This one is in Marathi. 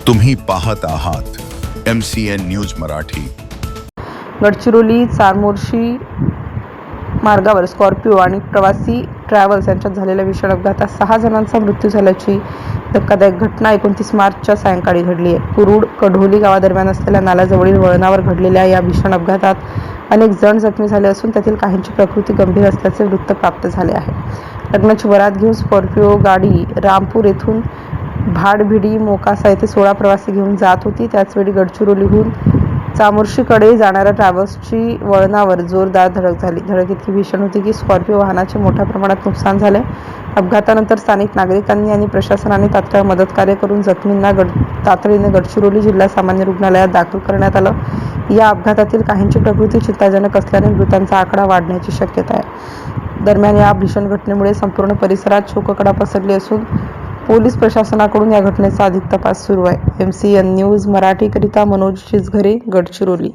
तुम्ही पाहत आहात MCN न्यूज मराठी. गडचिरोली चारमोर्शी मार्गावर स्कॉर्पिओ आणि प्रवासी ट्रॅव्हल्स यांच्यात झालेल्या भीषण अपघातात 6 जणांचा मृत्यू झाल्याची धक्कादायक घटना 29 मार्चच्या सायंकाळी घडली आहे. कुरुड कढोली गावादरम्यान असलेल्या नाल्याजवळील वळणावर घडलेल्या या भीषण अपघातात अनेक जण जखमी झाले असून त्यातील काहींची प्रकृती गंभीर असल्याचे वृत्त प्राप्त झाले आहे. लग्नाची वरात घेऊन स्कॉर्पिओ गाडी रामपूर येथून भाडभिडी मोकासा येथे 16 प्रवासी घेऊन जात होती. त्याचवेळी गडचिरोलीहून चामोर्शीकडे जाणाऱ्या ट्रॅव्हल्सची वळणावर जोरदार धडक झाली. धडक इतकी भीषण होती की स्कॉर्पिओ वाहनाचे मोठ्या प्रमाणात नुकसान झाले. अपघातानंतर स्थानिक नागरिकांनी आणि प्रशासनाने तात्काळ मदतकार्य करून जखमींना तातडीने गडचिरोली जिल्हा सामान्य रुग्णालयात दाखल करण्यात आलं. या अपघातातील काहींची प्रकृती चिंताजनक असल्याने मृतांचा आकडा वाढण्याची शक्यता आहे. दरम्यान या भीषण घटनेमुळे संपूर्ण परिसरात शोककळा पसरली असून पोलीस प्रशासनाकडून या घटनेचा अधिक तपास सुरू आहे. MCN न्यूज मराठीकरिता मनोज चिचघरे, गडचिरोली.